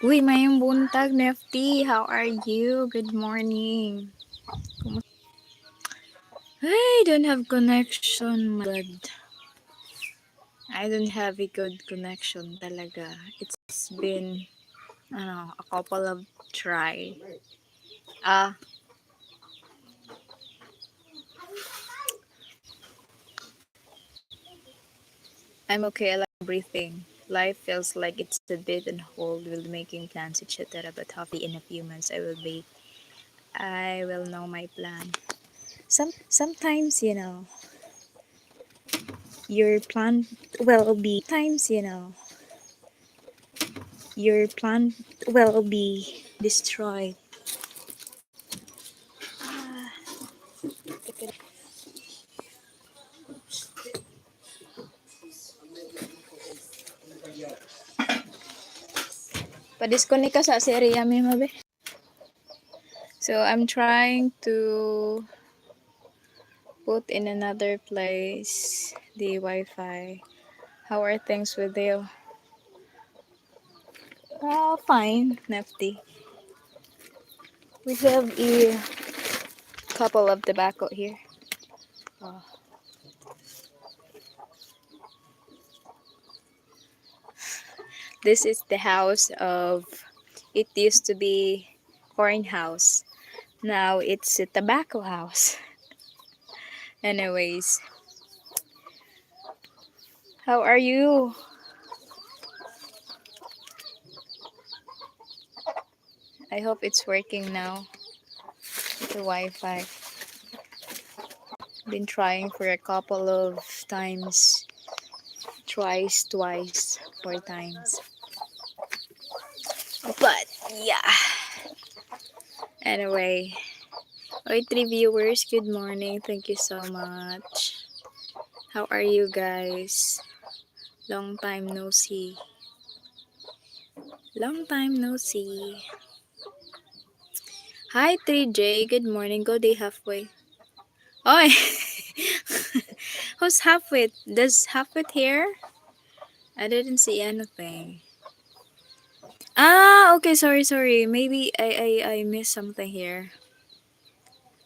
Uy, mayong buntag, Nefty. How are you? Good morning. I don't have connection, my God. I don't have a good connection talaga. It's been, a couple of try. Ah, I'm okay. I like everything. Life feels like it's a bit on hold with making plans, etc. But hopefully in a few months I will know my plan. Sometimes, your plan will be your plan will be destroyed. Pa-disconnect ka sa area mi mabe. So I'm trying to put in another place the Wi-Fi. How are things with you? Fine, Nefty. We have a couple of tobacco here. Oh. This is the house of, it used to be corn house. Now it's a tobacco house. Anyways, how are you? I hope it's working now, the Wi-Fi. Been trying for a couple of times, twice, 4 times. But yeah. Anyway, oi, 3 viewers, good morning. Thank you so much. How are you guys? Long time no see. Long time no see. Hi 3J, good morning. Go day halfway. Oi! Who's halfway? Does halfway here? I didn't see anything. Okay, sorry. Maybe I missed something here.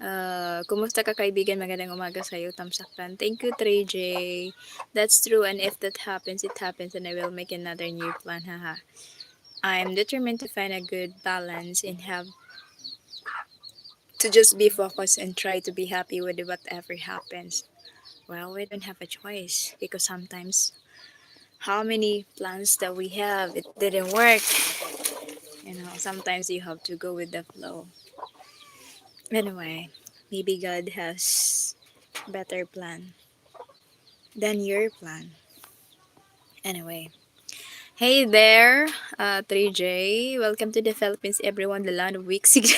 Kumusta ka kaibigan? Magandang umaga sa'yo, Tamsaktan. Thank you, 3J. That's true, and if that happens, it happens, and I will make another new plan, haha. I'm determined to find a good balance and have to just be focused and try to be happy with whatever happens. Well, we don't have a choice because sometimes how many plans that we have, it didn't work. Sometimes you have to go with the flow. Anyway, maybe God has better plan than your plan. Anyway, hey there, 3J. Welcome to the Philippines, everyone, the land of weak sig-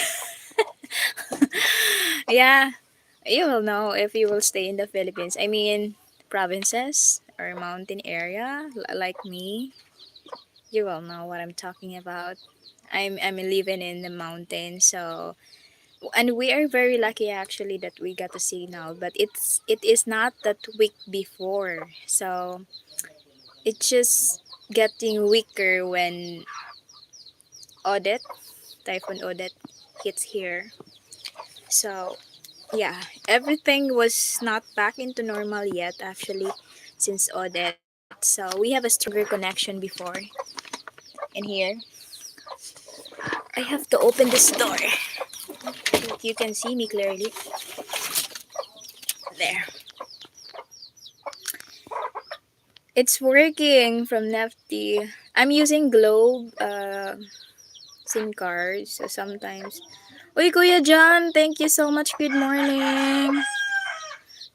Yeah, you will know if you will stay in the Philippines. I mean, provinces or mountain area like me. You will know what I'm talking about. I'm living in the mountains, so and we are very lucky actually that we got to see now. But it is not that weak before, so it's just getting weaker when Odette, Typhoon Odette, hits here. So yeah, everything was not back into normal yet actually since Odette. So we have a stronger connection before in here. I have to open this door so you can see me clearly. There. It's working from Nefty. I'm using Globe SIM card, so sometimes. Uy, Kuya John, thank you so much. Good morning.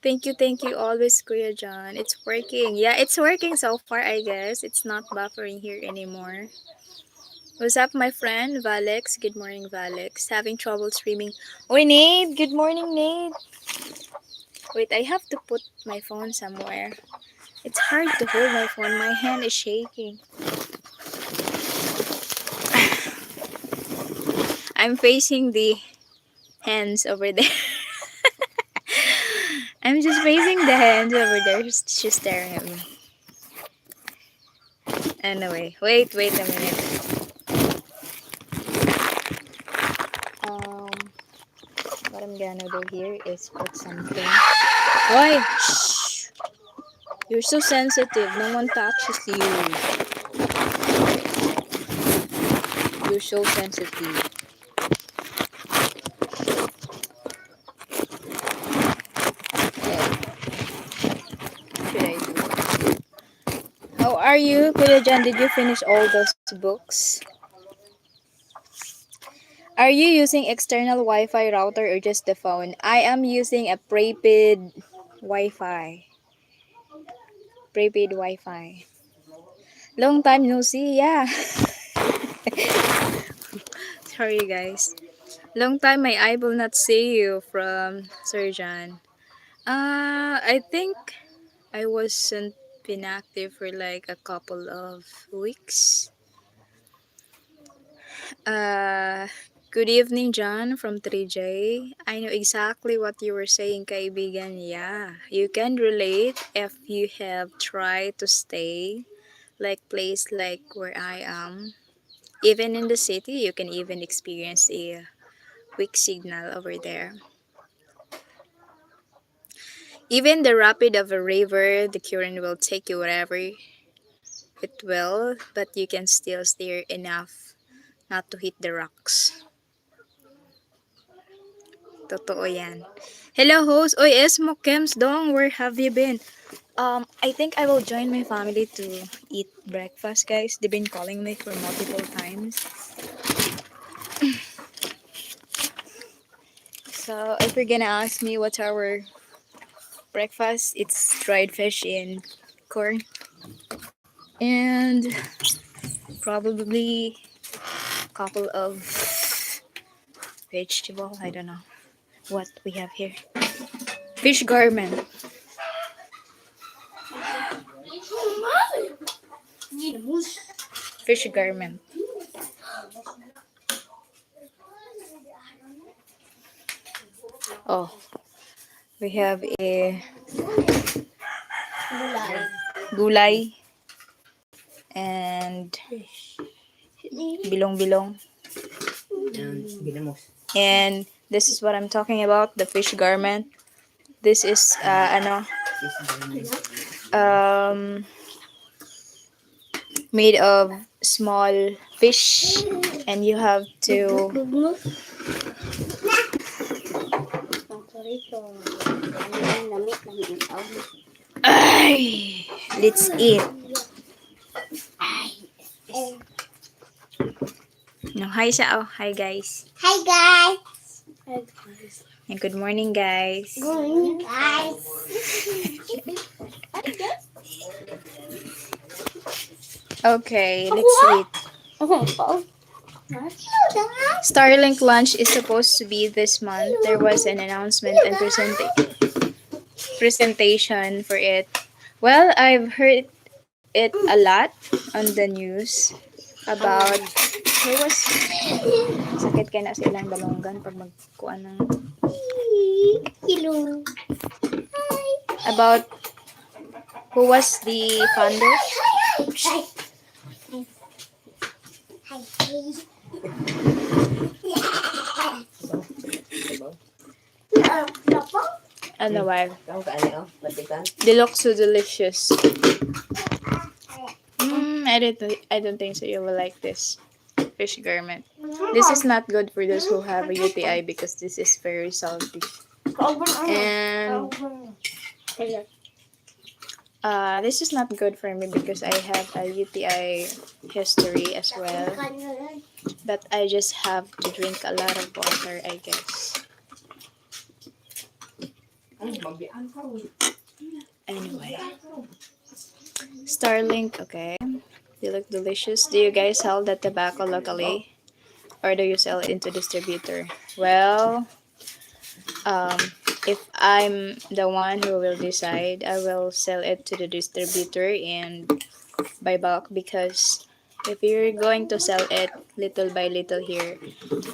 Thank you always, Kuya John. It's working. Yeah, it's working so far, I guess. It's not buffering here anymore. What's up, my friend? Valex. Good morning, Valex. Having trouble streaming. Uy, Nate. Good morning, Nate. Wait, I have to put my phone somewhere. It's hard to hold my phone. My hand is shaking. I'm facing the hands over there. I'm just facing the hands over there. She's staring at me. Anyway, wait a minute. gonna do here is put something. Why? Shh. You're so sensitive. No one touches you. You're so sensitive. Okay. Should I do? How are you, Kuya John? Did you finish all those books? Are you using external Wi-Fi router or just the phone? I am using a prepaid Wi-Fi. Prepaid Wi-Fi. Long time no see. Yeah. Sorry guys. Long time I will not see you from Surgeon. I think I wasn't been active for like a couple of weeks. Uh, Good evening, John from 3J. I know exactly what you were saying, kaibigan. Yeah, you can relate if you have tried to stay like place like where I am. Even in the city, you can even experience a weak signal over there. Even the rapid of a river, the current will take you wherever it will, but you can still steer enough not to hit the rocks. Totoo yan. Hello, host. Oy, Esmo, Kems, Dong, where have you been? I think I will join my family to eat breakfast, guys. They've been calling me for multiple times. So, if you're gonna ask me what's our breakfast, it's dried fish in corn and probably a couple of vegetable. I don't know what we have here. Fish garment. Fish garment. Oh, we have a gulay and bilong-bilong. And this is what I'm talking about, the fish garment. This is um made of small fish and you have to ay, let's eat. No, hi sa hi guys. Hi guys. And good morning guys. Good morning guys. Okay, let's eat. Starlink launch is supposed to be this month. There was an announcement and presentation for it. Well, I've heard it a lot on the news about who was sakit kaya na sa ilang dalonggan pag magkuan ng Hello. about who was the founder. Hi. Ano ba? Deluxe so delicious. I don't think so. You will like this fish garment. This is not good for those who have a UTI because this is very salty. And this is not good for me because I have a UTI history as well. But I just have to drink a lot of water, I guess. Anyway. Starlink, okay. They look delicious. Do you guys sell the tobacco locally? Or do you sell it into distributor? Well, if I'm the one who will decide, I will sell it to the distributor and by bulk because if you're going to sell it little by little here,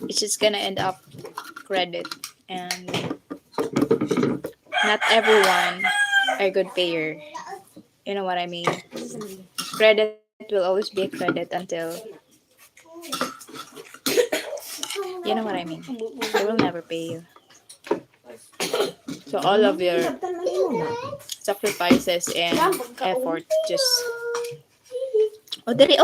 it's just gonna end up credit and not everyone are good payer. You know what I mean? Credit will always be a credit until you know what I mean. They will never pay you. So all of your sacrifices and effort just oh dali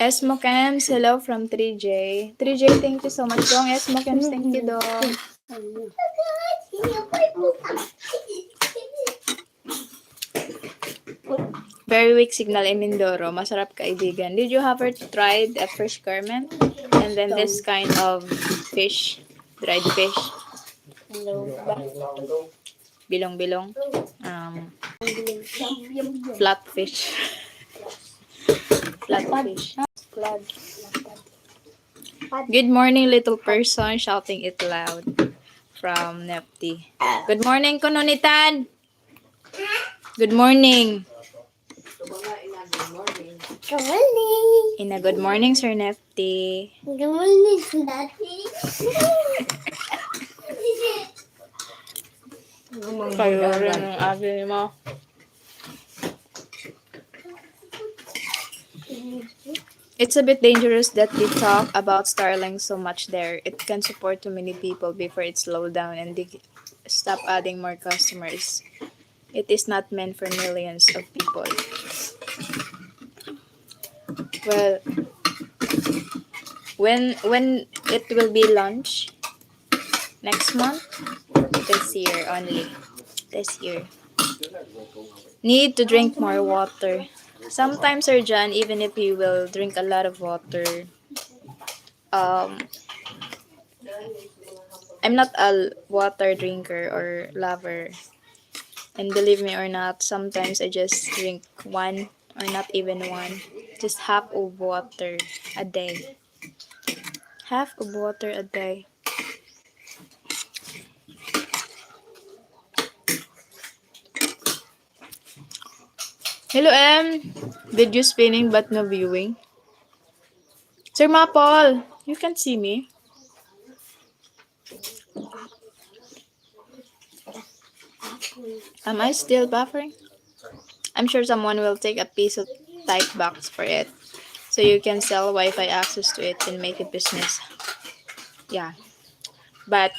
Esmocams, hello from 3J. 3J, thank you so much dong. Esmocams, thank you dong. Very weak signal in Mindoro. Masarap kaibigan. Did you ever tried a fish garment? And then this kind of fish, dried fish, bilong-bilong, flat fish. Flat fish. Good morning, little person, shouting it loud from Nepti. Good morning, Kunonitan. Good morning. Good morning. Ina, good morning, Sir Nepti. Good morning, Daddy. Kayo rin ang ate mo. It's a bit dangerous that we talk about Starlink so much there. It can support too many people before it slows down and they stop adding more customers. It is not meant for millions of people. Well, when it will be launched next month, this year only. This year. Need to drink more water. Sometimes, Sir John, even if you will drink a lot of water, um, I'm not a water drinker or lover. And believe me or not, sometimes I just drink one or not even one. Just half of water a day. Half of water a day. Hello, M. Video spinning but no viewing. Sir Mapol, you can see me. Am I still buffering? I'm sure someone will take a piece of type box for it. So you can sell Wi-Fi access to it and make a business. Yeah. But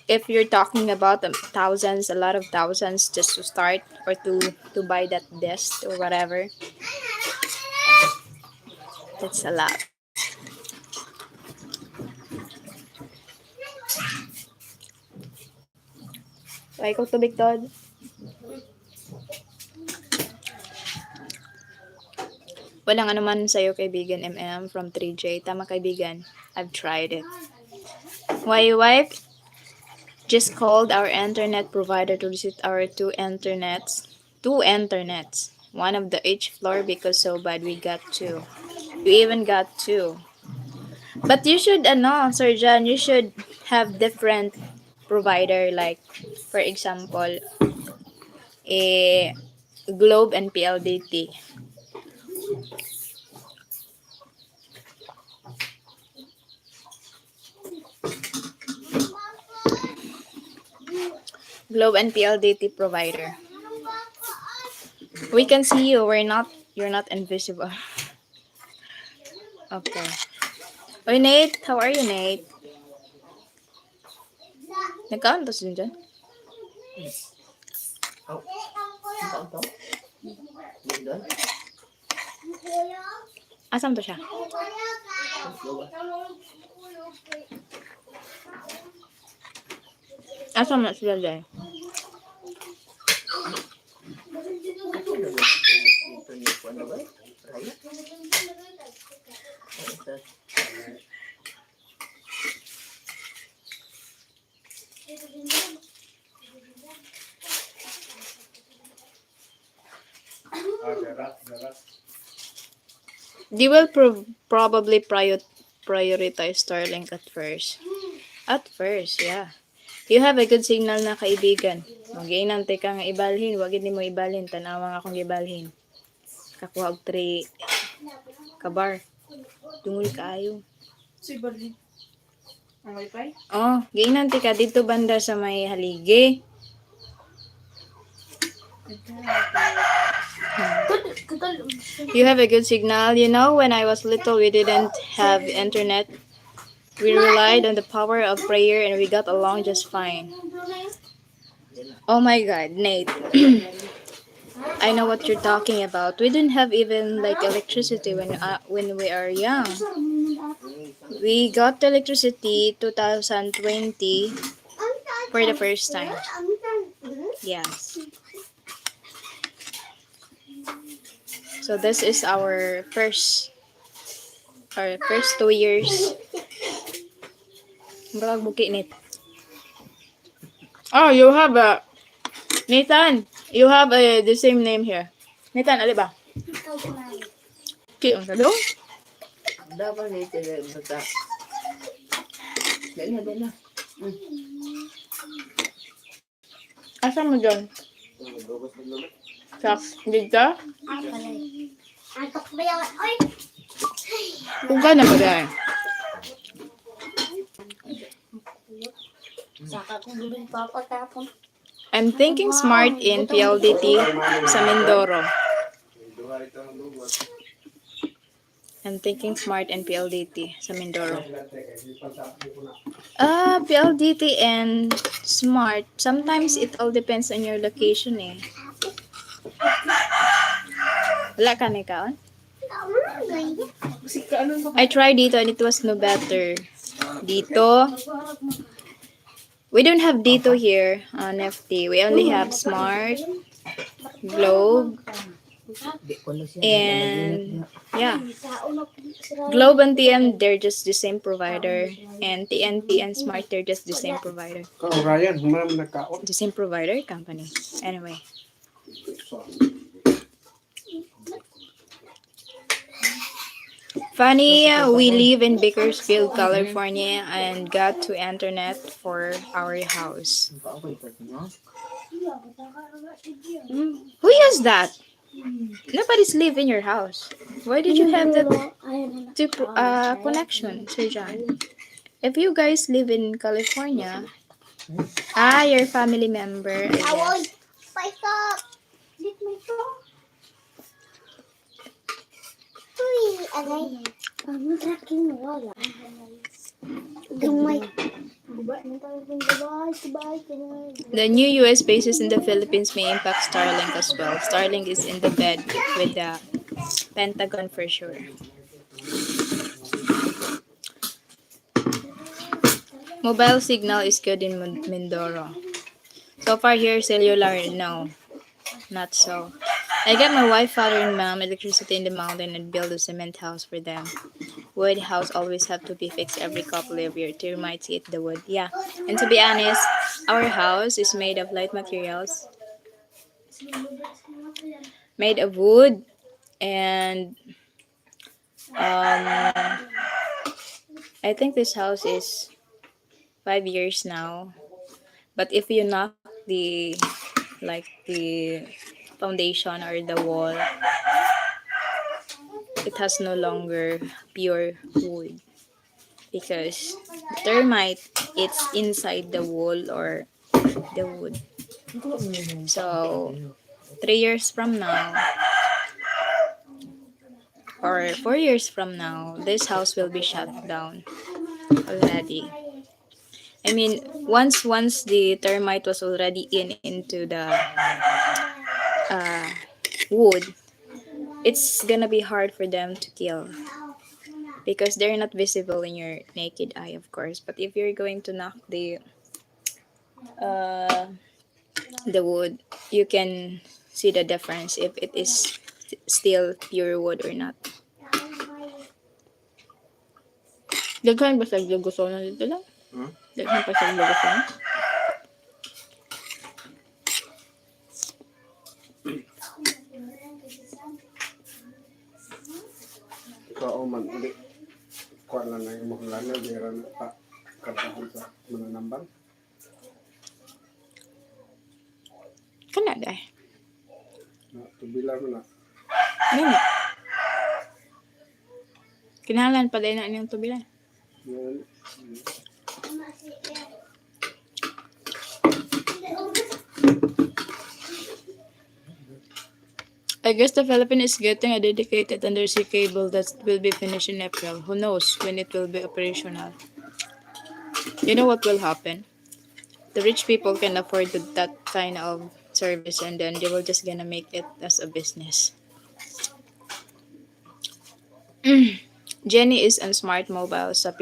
if you're talking about thousands, a lot of thousands just to start or to buy that desk or whatever, that's a lot. Okay, kung tubig Todd. Walang anuman sa'yo, kaibigan MM from 3J. Tama, kaibigan. I've tried it. Why, wife? Just called our internet provider to visit our two internets. Two internets. One of the each floor because so bad we got two. We even got two. But you should, Sir John, you should have different provider like, for example, a Globe and PLDT. Globe and PLDT provider. We can see you. You're not invisible. Okay. Oy, Nate. How are you, Nate? Nagkauntos din dyan? Asan to siya? Asan na sila dyan? They will probably prioritize Starlink at first. At first, yeah. You have a good signal na kaibigan. Mag-iinantay ka nga ibalhin. Wag hindi mo ibalhin. Tanawa nga akong ibalhin. Kakuha og 3 kabar. Dungol kaayo. Si Bardi. Ang wifi? Oh, giinantay ka dito banda sa may haligi. You have a good signal. You know, when I was little, we didn't have internet. We relied on the power of prayer and we got along just fine. Oh my god, Nate. I know what you're talking about. We didn't have even like electricity when we are young. We got the electricity 2020 for the first time. Yes. So this is our first 2 years. Murag buki nit. Oh, you have a Nathan. You have the same name here. Nathan, ali ba? Ki ang sado? Dapat nito bata. Dali na. Asa mo dyan? Sa dito? Antok ba yan? Ay! Kung ka na ba dahil? Saka kung bibig pa ako tapon. I'm thinking smart in PLDT sa Mindoro. I'm thinking smart and PLDT sa Mindoro. PLDT and smart. Sometimes it all depends on your location eh. Wala ka na ikaw? I tried dito and it was no better. Dito, we don't have dito here on FT. We only have smart, globe, and yeah. Globe and TM, they're just the same provider. And TNT and Smart, they're just the same provider. Ryan, humarap na kaon. The same provider company. Anyway. Funny, we live in Bakersfield, California, and got to internet for our house. Who is that? Nobody's live in your house. Why did you have that connection, Sir John? If you guys live in California, your family member, I guess. Wake up! Did my phone? Uy, alay. Ang tracking wala. Gamay. The new US bases in the Philippines may impact Starlink as well. Starlink is in the bed with the Pentagon for sure. Mobile signal is good in Mindoro. So far here, cellular, no. Not so. I got my wife, father, and mom electricity in the mountain and build a cement house for them. Wood house always have to be fixed every couple of years. Termites eat the wood. Yeah. And to be honest, our house is made of light materials. Made of wood and I think this house is 5 years now. But if you knock the foundation or the wall, it has no longer pure wood because the termite it's inside the wall or the wood. So 3 years from now or 4 years from now, this house will be shut down already. I mean, once the termite was already into the uh, wood, it's gonna be hard for them to kill because they're not visible in your naked eye, of course. But if you're going to knock uh, the wood, you can see the difference if it is still pure wood or not. Daghan ba sa gusto na dito lang? Daghan pa sa gusto na? Ikaw man, uli. Kuha lang na yung mga lana, dira na pa katahan sa mananambang. Kana dahil. Tubilan mo na. Ano? Kinahalan pa din na niyang tubilan. Yan. I guess the Philippines is getting a dedicated undersea cable that will be finished in April. Who knows when it will be operational? You know what will happen? The rich people can afford that kind of service, and then they will just gonna make it as a business. Jenny is on smart mobile sa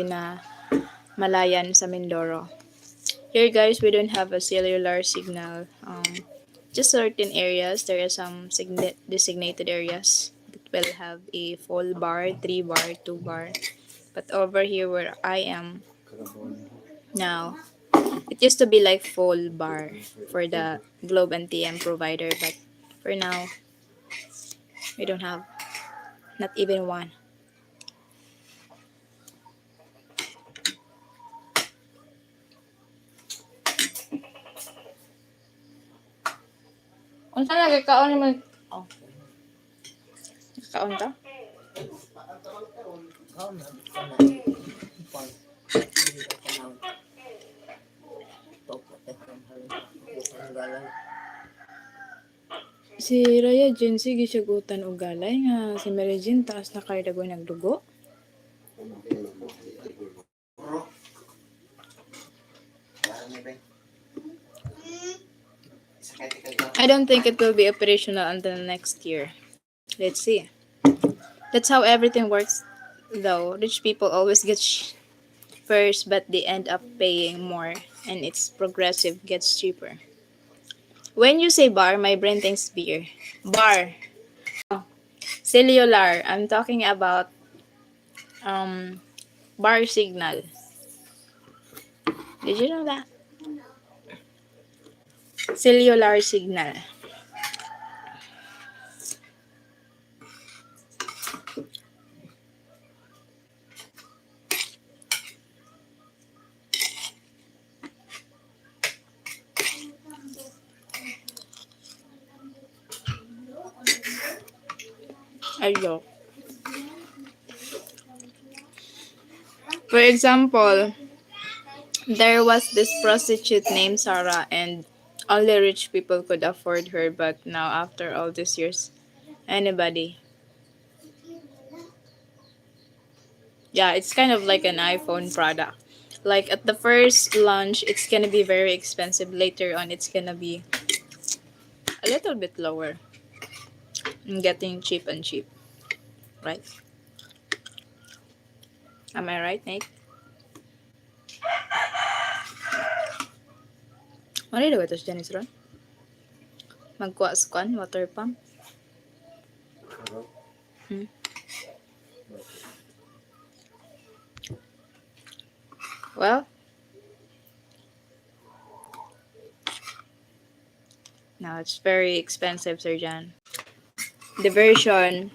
Malayan sa Mindoro. Here guys, we don't have a cellular signal. Just certain areas, there are some designated areas that will have a full bar, 3 bar, 2 bar. But over here where I am now, it used to be like full bar for the Globe and TM provider, but for now, we don't have not even one. Unsa lagi kaon mo? Oh, kaon ta? Si Raya Jensi gisyagutan og galay nga si Mary Jean taas na kay dagoy nagdugo. I don't think it will be operational until next year. Let's see. That's how everything works though. Rich people always get first but they end up paying more and it's progressive gets cheaper. When you say bar, my brain thinks beer. Bar. Cellular. I'm talking about um bar signal. Did you know that? Cellular signal. Ayo. For example, there was this prostitute named Sarah and only rich people could afford her, but now after all these years, anybody. Yeah, it's kind of like an iPhone product. Like at the first launch, it's gonna be very expensive. Later on, it's gonna be a little bit lower and getting cheap and cheap, right? Am I right, Nate? Ano daw ito si Janice ron? Magkuha sa kwan, water pump? Hmm. Well, now it's very expensive, Sir Jan. The version,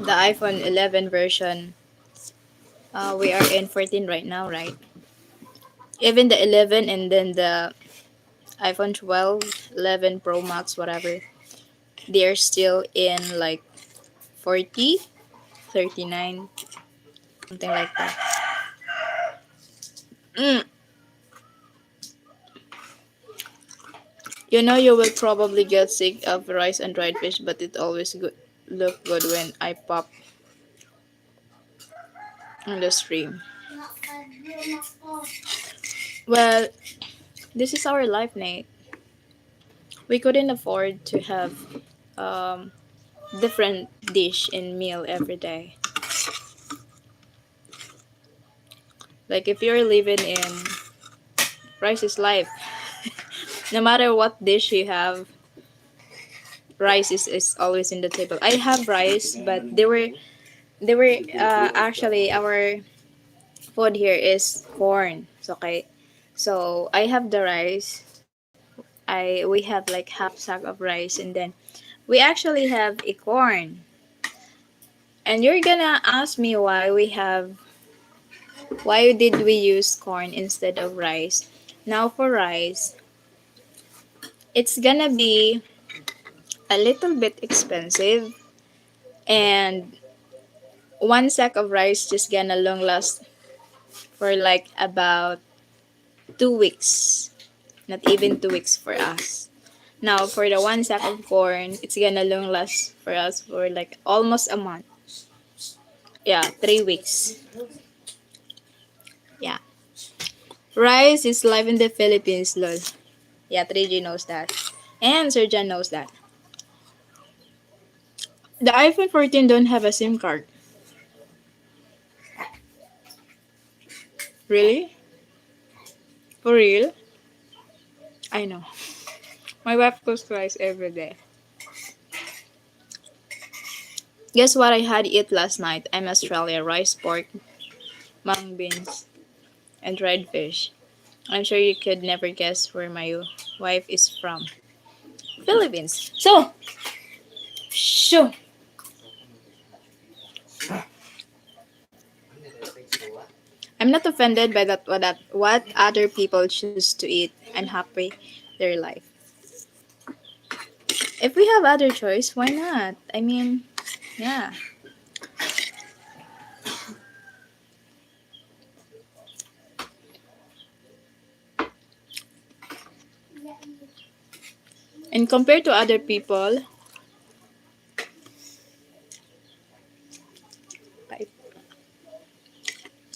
the iPhone 11 version, we are in 14 right now, right? Even the 11 and then the iPhone 12, 11 Pro Max, whatever, they're still in like 40, 39, something like that. Mm. You know you will probably get sick of rice and dried fish, but it always look good when I pop on the stream. Well, this is our life, Nate. We couldn't afford to have um, different dish and meal every day. Like if you're living in rice is life. No matter what dish you have, rice is always in the table. I have rice, but they were actually our food here is corn. So okay. So I have the rice. I we have like half sack of rice and then we actually have a corn. And you're gonna ask me why did we use corn instead of rice? Now for rice, it's gonna be a little bit expensive and one sack of rice just gonna long last for like about 2 weeks. Not even 2 weeks for us. Now for the one sack of corn, it's gonna long last for us for like almost a month. Yeah, 3 weeks. Yeah. Rice is live in the Philippines, lol. Yeah, 3G knows that. And Sir John knows that. The iPhone 14 don't have a SIM card. Really? For real? I know. My wife cooks rice every day. Guess what I had eat last night? I'm Australia. Rice, pork, mung beans, and dried fish. I'm sure you could never guess where my wife is from. Philippines. So, shoo. I'm not offended by what other people choose to eat. I'm happy their life. If we have other choice, why not? I mean, yeah. And compared to other people,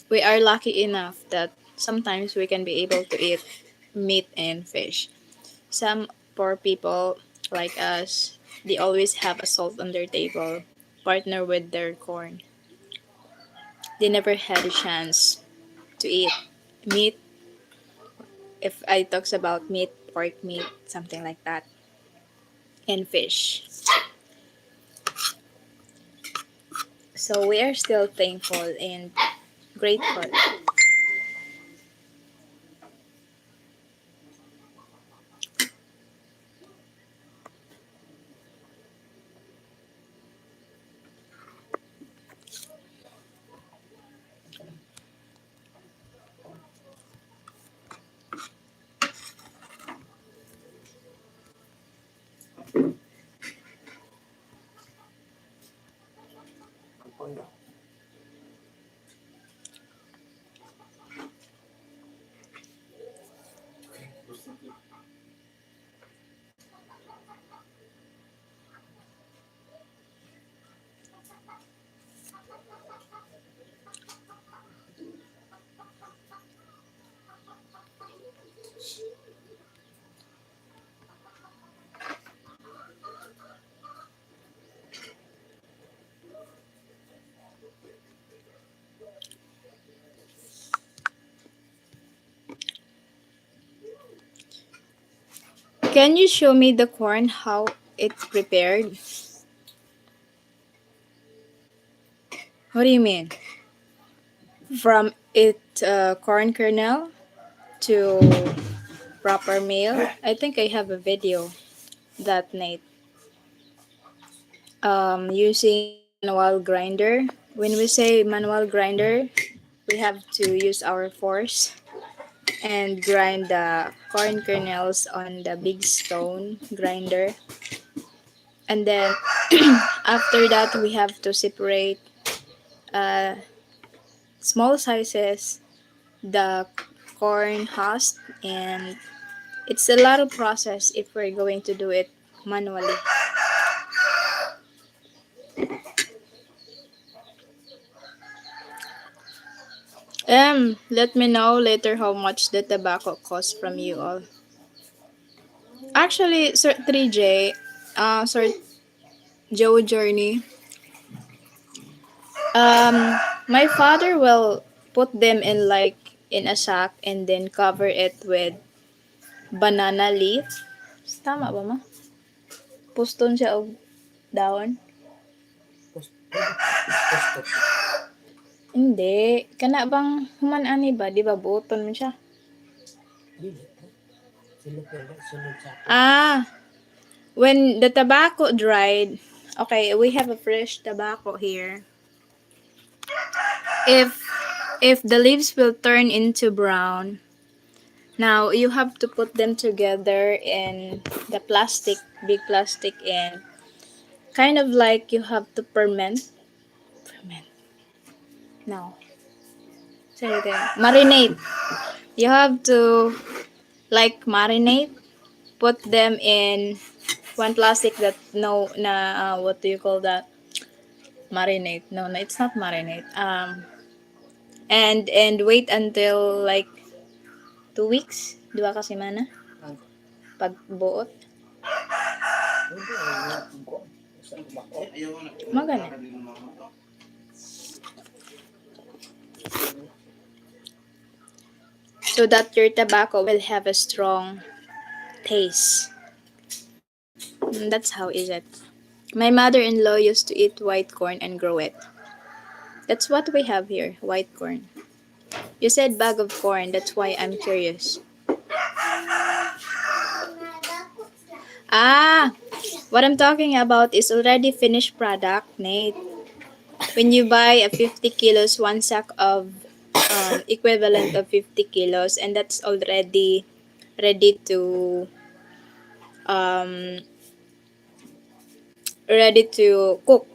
we are lucky enough that sometimes we can be able to eat meat and fish. Some poor people like us, they always have a salt on their table, partner with their corn. They never had a chance to eat meat. If I talks about meat, pork meat, something like that, and fish. So we are still thankful and grateful. Can you show me the corn how it's prepared? What do you mean? From it corn kernel to proper meal? I think I have a video that Nate using manual grinder. When we say manual grinder, we have to use our force and grind the corn kernels on the big stone grinder. And then after that, we have to separate uh, small sizes the corn husk, and it's a lot of process if we're going to do it manually. Let me know later how much the tobacco costs from you all. Actually, Sir 3J, Sir Joe Journey, my father will put them in like in a sack and then cover it with banana leaf. Tama ba ma? Puston siya og dahon? Hindi. Kana bang human ani ba? Di ba buoton man siya? Ah, when the tobacco dried, okay, we have a fresh tobacco here. If the leaves will turn into brown, now you have to put them together in the plastic, big plastic, and kind of like you have to ferment. No, say it again. Marinate. You have to like marinate, put them in one plastic that no na what do you call that, marinate, no, no, it's not marinate, and wait until like 2 weeks, dua ka semana pagbuot magana, so that your tobacco will have a strong taste. That's how is it. My mother-in-law used to eat white corn and grow it. That's what we have here, white corn. You said bag of corn, that's why I'm curious. Ah, what I'm talking about is already finished product, Nate. When you buy a 50 kilos, one sack of equivalent of 50 kilos, and that's already ready to um, cook.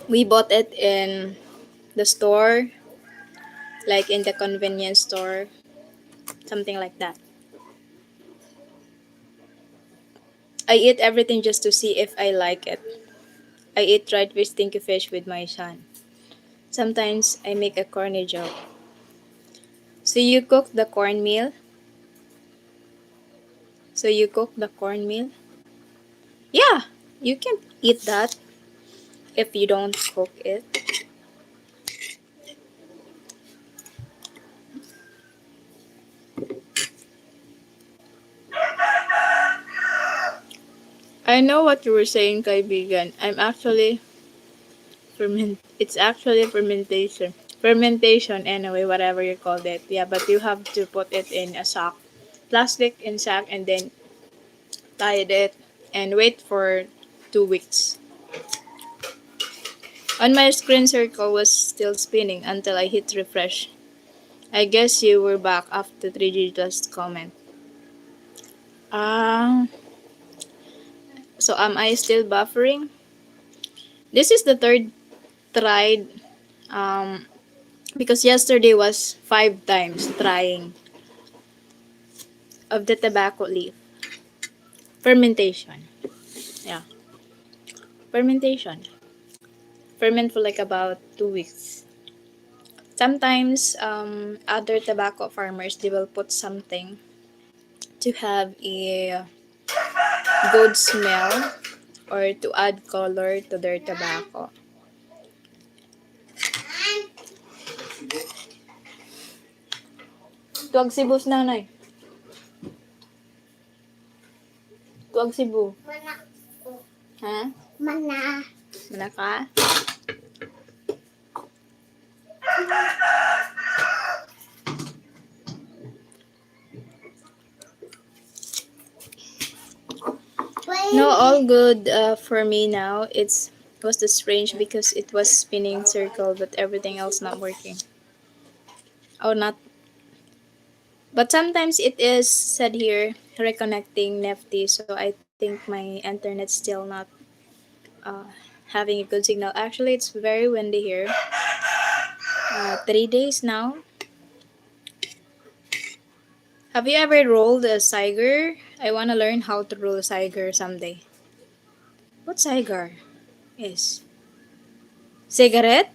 We bought it in the store, like in the convenience store, something like that. I eat everything just to see if I like it. I eat dried fish, stinky fish with my son. Sometimes I make a corny joke. So you cook the cornmeal? So you cook the cornmeal? Yeah, you can eat that if you don't cook it. I know what you were saying, kaibigan. I'm actually it's actually fermentation. Fermentation anyway, whatever you call it. Yeah, but you have to put it in a sack. Plastic in sack and then tie it and wait for 2 weeks. On my screen circle was still spinning until I hit refresh. I guess you were back after 3G just comment. Ah, so am I still buffering? This is the third tried because yesterday was 5 times trying of the tobacco leaf. Fermentation. Yeah. Fermentation. Ferment for like about 2 weeks. Sometimes other tobacco farmers they will put something to have a good smell or to add color to their tobacco. Tuwag Cebu nanay. Tuwag Cebu. Mana. Ha? Mana. Mana ka? No, all good for me now. It was the strange because it was spinning circle but everything else not working. Oh, not. But sometimes it is said here reconnecting Nifty, so I think my internet's still not uh, having a good signal. Actually, it's very windy here. 3 days now. Have you ever rolled a cigar? I want to learn how to roll a cigar someday. What cigar is? Cigarette?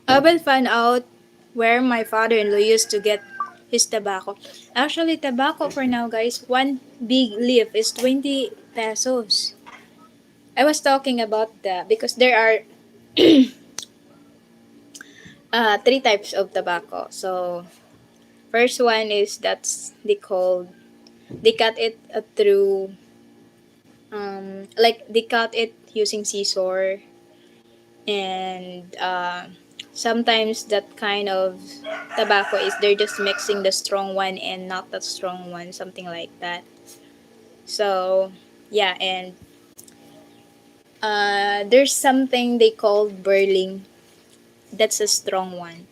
I will find out where my father-in-law used to get his tobacco. Actually, tobacco for now, guys, one big leaf is 20 pesos. I was talking about that because there are three types of tobacco. So, first one is that's they cut it through like they cut it using scissor and sometimes that kind of tobacco is they're just mixing the strong one and not the strong one, something like that. So yeah, and there's something they call burling. That's a strong one.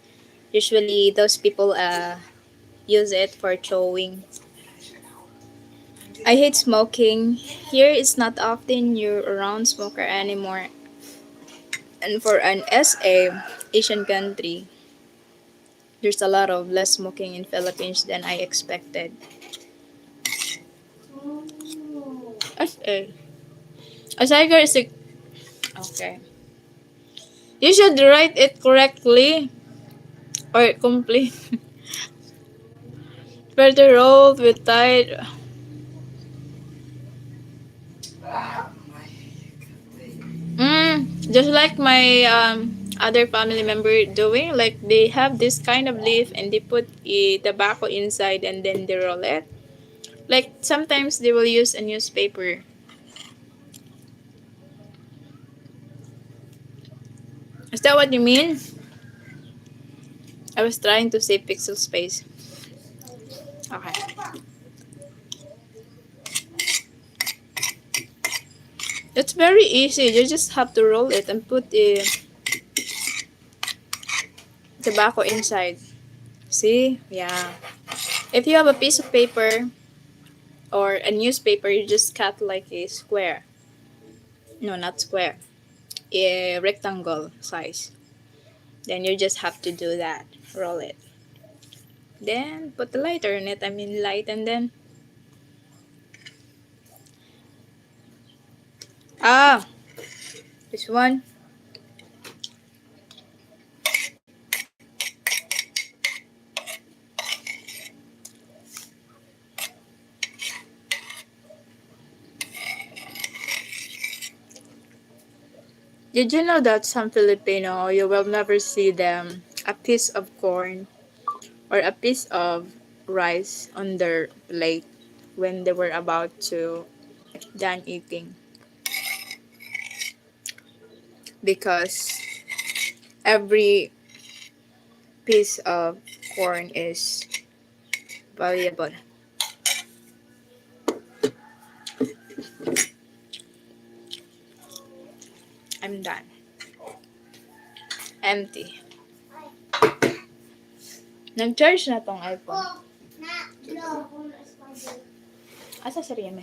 Usually those people use it for chewing. I hate smoking. Here it's not often you're around smoker anymore. And for an SA, Asian country, there's a lot of less smoking in Philippines than I expected. SA. A cigar is a... Okay. You should write it correctly or complete. Further rolled with tight. Just like my other family member doing, like they have this kind of leaf and they put tobacco inside and then they roll it. Like sometimes they will use a newspaper. Is that what you mean? I was trying to say pixel space. Okay. It's very easy. You just have to roll it and put the tobacco inside. See? Yeah. If you have a piece of paper or a newspaper, you just cut like a square. No, not square. A rectangle size. Then you just have to do that. Roll it. Then put the lighter in it. I mean light and then ah this one. Did you know that some Filipino you will never see them a piece of corn or a piece of rice on their plate when they were about to done eating because every piece of corn is valuable. I'm done. Empty. Nag-charge na tong iPhone. Asa si Rime?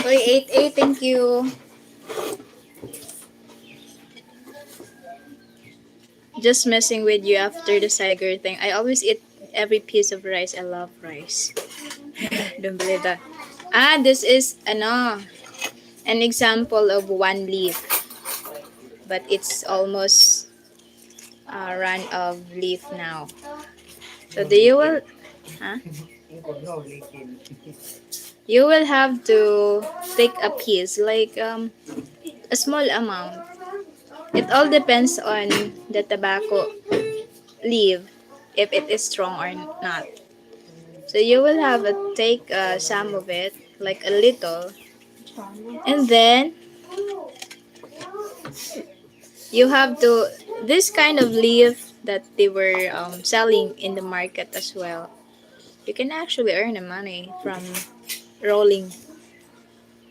Uy, 8-8, thank you. Just messing with you after the Siger thing. I always eat every piece of rice. I love rice. Don't believe that. Ah, this is an example of one leaf, but it's almost run of leaf now. So do you will, huh? You will have to take a piece, like a small amount. It all depends on the tobacco leaf, if it is strong or not. So you will have to take some of it, like a little, and then you have to this kind of leaf that they were selling in the market as well. You can actually earn the money from rolling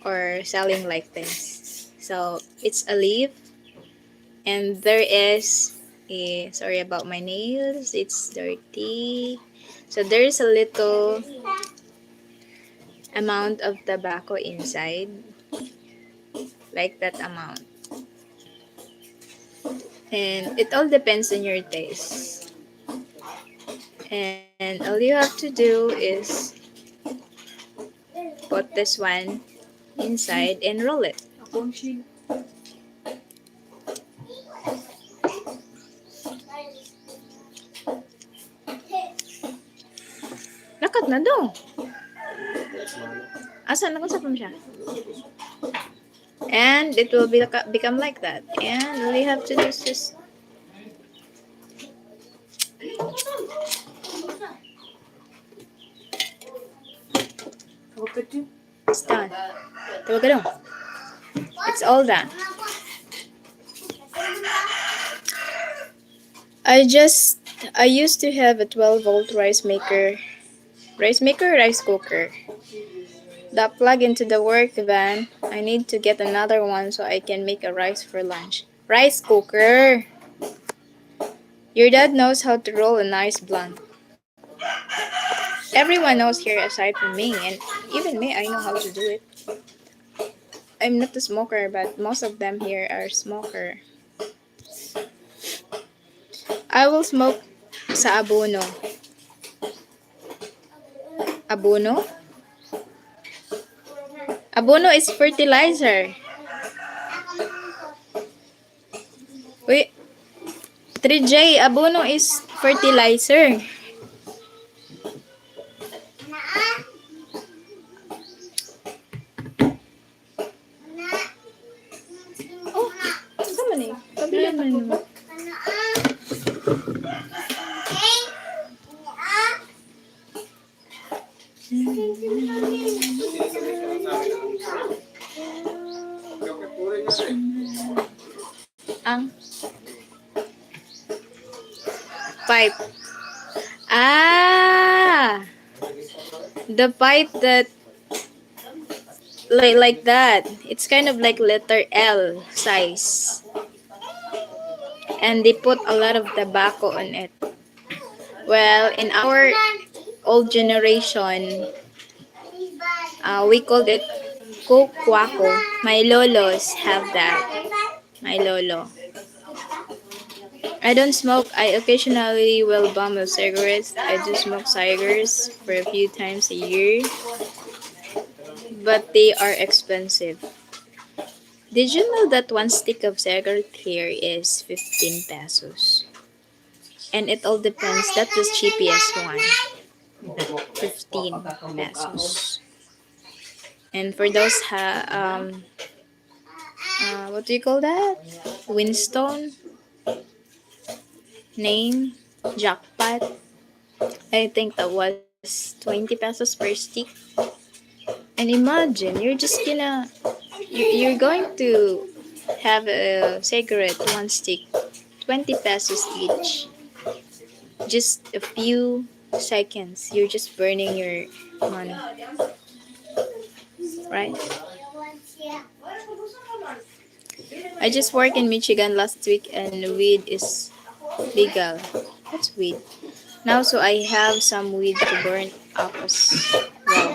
or selling like this. So it's a leaf, and there is a sorry about my nails. It's dirty. So there's a little amount of tobacco inside, like that amount. And it all depends on your taste. And all you have to do is put this one inside and roll it. Lakat na daw. Asa na sa siya? And it will become like that. And all you have to do is just It's done. Tawag ka dong. It's all done. I used to have a 12-volt rice cooker that plug into the work van. I need to get another one so I can make a rice for lunch. Rice cooker. Your dad knows how to roll a nice blunt. Everyone knows here aside from me, and even me, I know how to do it. I'm not a smoker, but most of them here are smoker. I will smoke sa abono. Abono? Abono is fertilizer. Wait, 3J, abono is fertilizer. Oh, sama ni. Kabilan man naman. Ang pipe. Ah, the pipe that like that. It's kind of like letter L size, and they put a lot of tobacco on it. Well, in our old generation, we called it kukwako. My lolos have that. My lolo. I don't smoke. I occasionally will bum of cigarettes. I do smoke cigars for a few times a year, but they are expensive. Did you know that one stick of cigarette here is 15 pesos? And it all depends. That's the cheapest one. 15 pesos. And for those what do you call that? Winston name jackpot. I think that was 20 pesos per stick. And imagine you're going to have a cigarette one stick, 20 pesos each. Just a few seconds, you're just burning your money, right? I just worked in Michigan last week and weed is legal. What's weed? Now, so I have some weed to burn up as well.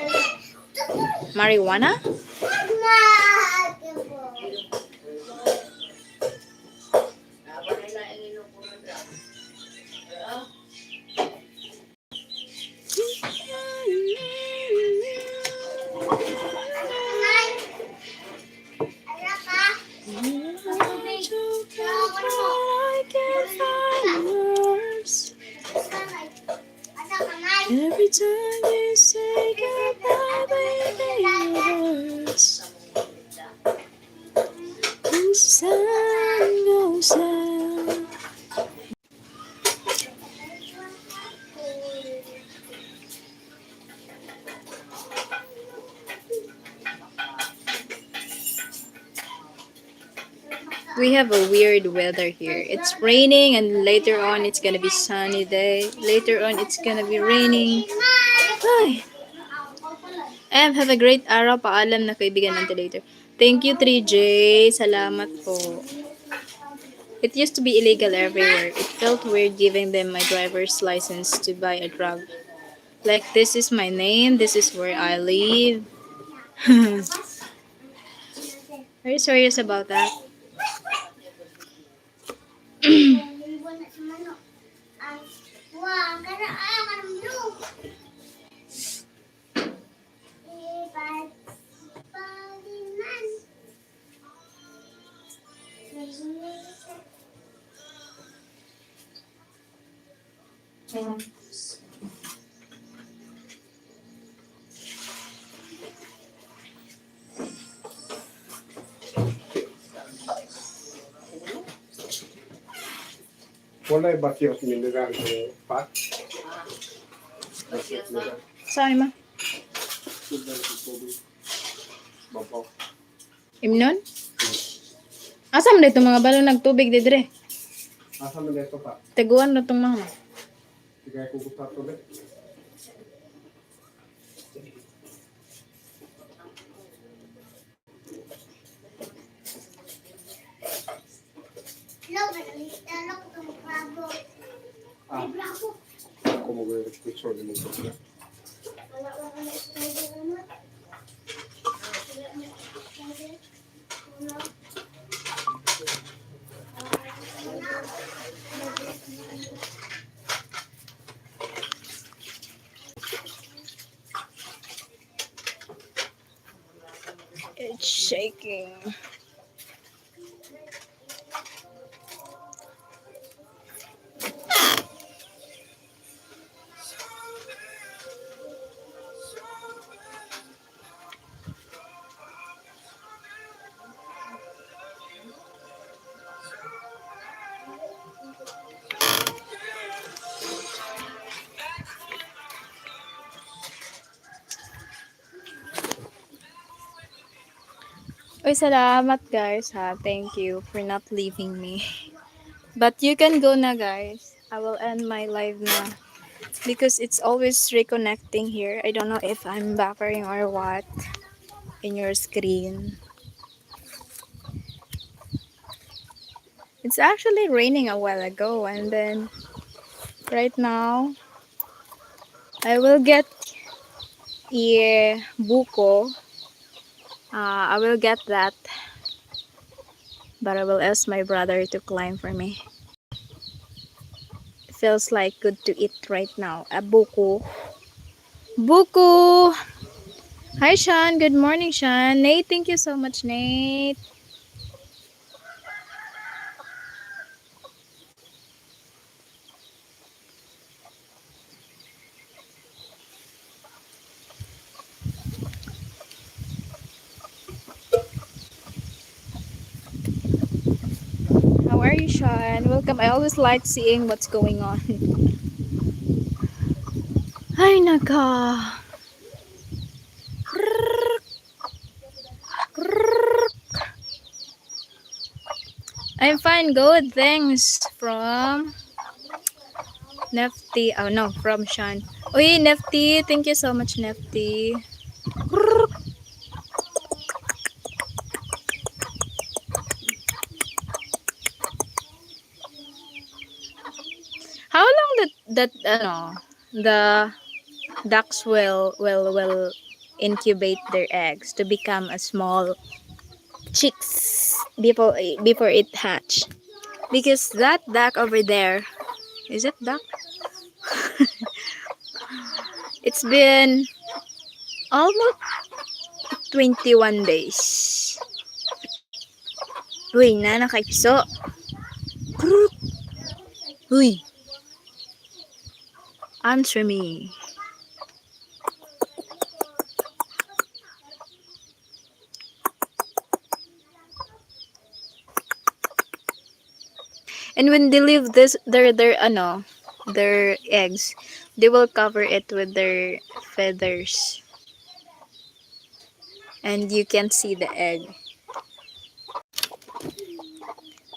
Marijuana? Every time you say goodbye, baby, it hurts. And sun goes down. We have a weird weather here. It's raining and later on it's gonna be sunny day. Later on it's gonna be raining. Ay. Have a great araw. Paalam na kaibigan until later. Thank you 3J. Salamat po. It used to be illegal everywhere. It felt weird giving them my driver's license to buy a drug. Like, this is my name, this is where I live. Are you serious about that? Wala yung bakyot mineral ko pa. Bakyot mineral. Saan ma? Sudan sa tubig. Babaw. Imnon? Asam dito mga balon nagtubig didre? Asa man dito pa? Teguan na itong mga. Sige ko gusto ulit. Alam ko itong bravo. Ah, Ay, bravo. ako mag-restriction din mo ito. Wala na spider naman. Wala na spider. Wala. It's shaking. Uy, salamat guys ha. Thank you for not leaving me. But you can go na guys. I will end my live na. Because it's always reconnecting here. I don't know if I'm buffering or what in your screen. It's actually raining a while ago and then right now I will get a buko. I will get that, but I will ask my brother to climb for me. It feels like good to eat right now. A buko. Buko! Hi Sean, good morning Sean. Nate, thank you so much Nate. How are you Sean? Welcome. I always like seeing what's going on. Ay naka. I'm fine, good. Thanks from Nefty. Oh no, from Sean. Uy, Nefty, thank you so much, Nefty. How long that the ducks will incubate their eggs to become a small chicks before it hatch? Because that duck over there, is it duck? It's been almost 21 days. Uy, na nakaipiso. Uy, answer me. And when they leave this their eggs, they will cover it with their feathers. And you can see the egg.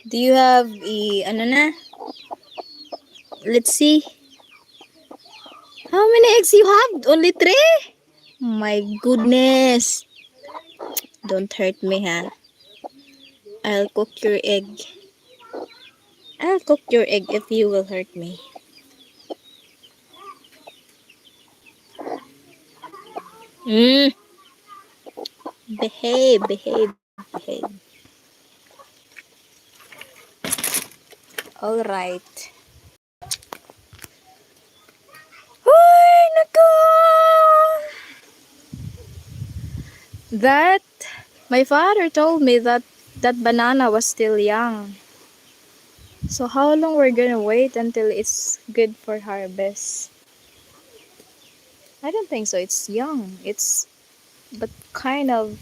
Do you have ano na? Let's see. How many eggs you have? Only 3? My goodness. Don't hurt me, ha? I'll cook your egg. I'll cook your egg if you will hurt me. Mm. Behave, behave, behave. All right. Ay, nako! That my father told me that that banana was still young. So how long we're gonna wait until it's good for harvest? I don't think so. It's young. It's but kind of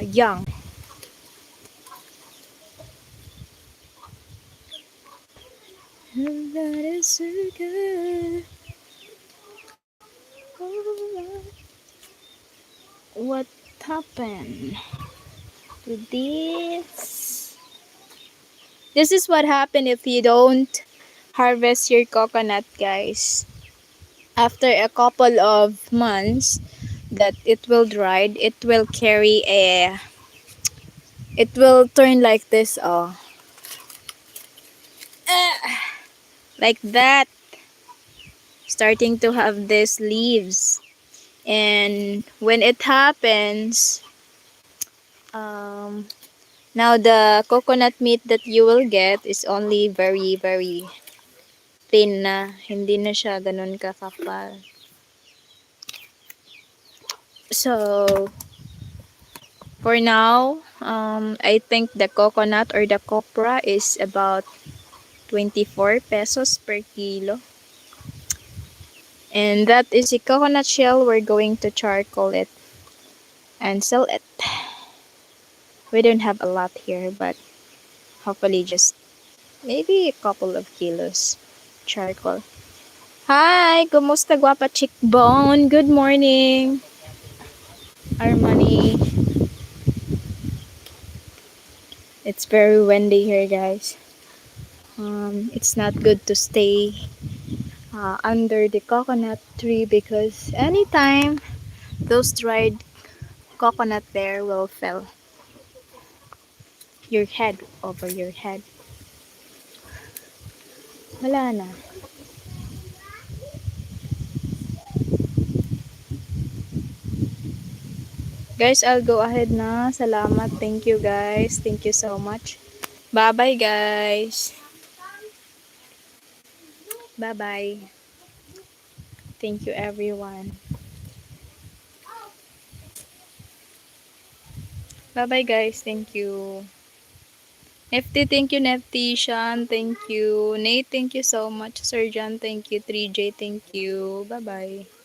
young. That is so good. What happened to this? This is what happened if you don't harvest your coconut, guys. After a couple of months that it will dry, it will carry a, it will turn like this, oh, like that, starting to have these leaves. And when it happens, um, now the coconut meat that you will get is only very, very thin na. Hindi na siya ganun kakapal. So, for now, I think the coconut or the copra is about 24 pesos per kilo. And that is a coconut shell. We're going to charcoal it and sell it. We don't have a lot here, but hopefully just maybe a couple of kilos charcoal. Hi! Kumusta guwapa chickbone? Good morning! Armani. It's very windy here, guys. It's not good to stay under the coconut tree because anytime those dried coconut there will fall your head over your head. Wala na. Guys, I'll go ahead na. Salamat. Thank you, guys. Thank you so much. Bye-bye, guys. Bye-bye. Thank you, everyone. Bye-bye, guys. Thank you. Nefty, thank you. Nefty, Sean, thank you. Nate, thank you so much. Sir John, thank you. 3J, thank you. Bye-bye.